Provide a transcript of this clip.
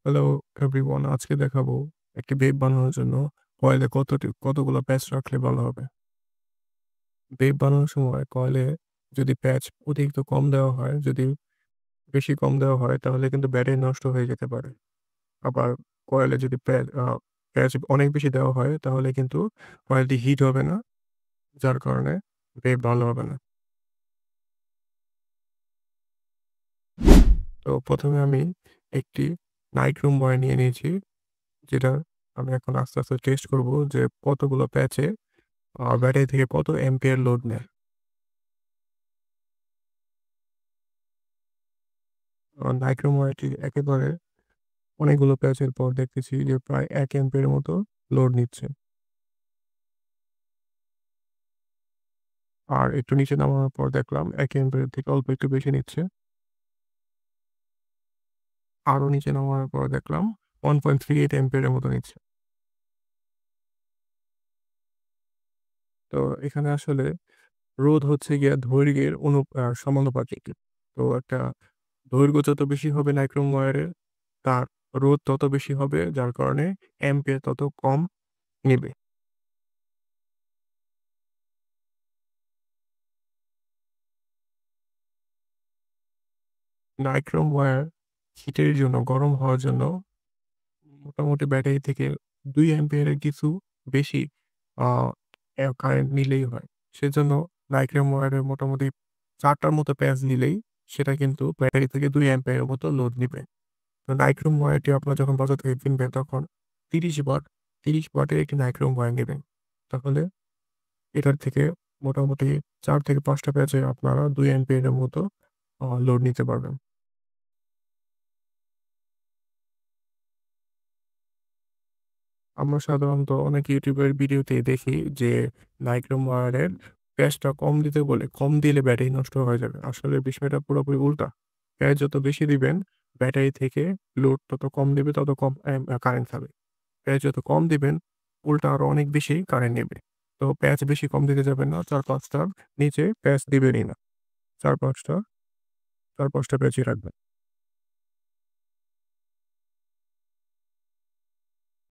Hello everyone, আজকে দেখাবো একটি ভেপ বানানোর জন্য কয়েলে কতগুলো প্যাচ রাখলে ভালো হবে। ভেপ বানানোর সময় কয়েলে যদি প্যাচ অতিরিক্ত কম দেওয়া হয়, যদি বেশি কম দেওয়া হয় তাহলে কিন্তু ব্যাটারি নষ্ট হয়ে যেতে পারে। আবার কয়েলে যদি প্যাচ অনেক বেশি দেওয়া হয় তাহলে কিন্তু কয়েলটি হিট হবে না, যার কারণে ভেপ ভালো হবে না। তো ১ম এ আমি একটি নাইট্রোম বয় নিয়ে নিয়েছি, যেটা আমি এখন আস্তে, আস্তে টেস্ট করব যে কতগুলো প্যাচে ব্যাটারি থেকে কত অ্যাম্পিয়ার লোড নেয়। নাইট্রোমোয়ারটি একেবারে অনেকগুলো প্যাচের পর দেখতেছি যে প্রায় ১ অ্যাম্পিয়ারের মতো লোড নিচ্ছে। আর একটু নিচে নামানোর পর দেখলাম ১ অ্যাম্পিয়ারের থেকে অল্প একটু বেশি নিচ্ছে। আরো নিচে নামানোর পর দেখলাম 1.38 অ্যাম্পিয়ারের মতো নিচ্ছে। তো এখানে আসলে রোধ হচ্ছে গিয়ে দৈর্ঘ্যের সমানুপাতিক। তো একটা দৈর্ঘ্য যত বেশি হবে নাইক্রোম ওয়্যারের, তার রোধ তত বেশি হবে, যার কারণে অ্যাম্পিয়ার তত কম নিবে। নাইক্রোম ওয়্যার হিটের জন্য, গরম হওয়ার জন্য মোটামুটি ব্যাটারি থেকে ২ অ্যাম্পিয়ারের কিছু বেশি আ কারেন্ট নিলেই হয়। সেজন্য নাইক্রোম ওয়্যারের মোটামুটি ৪ টার মতো প্যাচ নিলেই সেটা কিন্তু ব্যাটারি থেকে ২ অ্যাম্পিয়ারের মতো লোড নিবে। তো নাইক্রোম ওয়্যারটি আপনারা যখন বাজার থেকে কিনবেন তখন ৩০ ওয়াট ৩০ ওয়াটের একটি নাইক্রোম ওয়্যার নিবেন। তাহলে এটার থেকে মোটামুটি ৪ থেকে ৫ টা প্যাচে আপনারা ২ অ্যাম্পিয়ারের মতো লোড নিতে পারবেন। আমরা সাধারণত অনেক ইউটিউবের ভিডিওতে দেখি যে নাইক্রোম ওয়্যারের প্যাচটা কম দিতে বলে, কম দিলে ব্যাটারি নষ্ট হয়ে যাবে। আসলে বিষয়টা পুরোপুরি উল্টা। প্যাচ যত বেশি দিবেন, ব্যাটারি থেকে লোড তত কম দিবে, তত কম কারেন্ট খাবে। প্যাচ যত কম দিবেন, উল্টা আরো অনেক বেশি কারেন্ট নেবে। তো প্যাচ বেশি কম দিতে যাবেন না। ৪-৫ টার নিচে প্যাচ দিবেনই না। ৪-৫ টা ৪-৫ টা প্যাচই রাখবেন।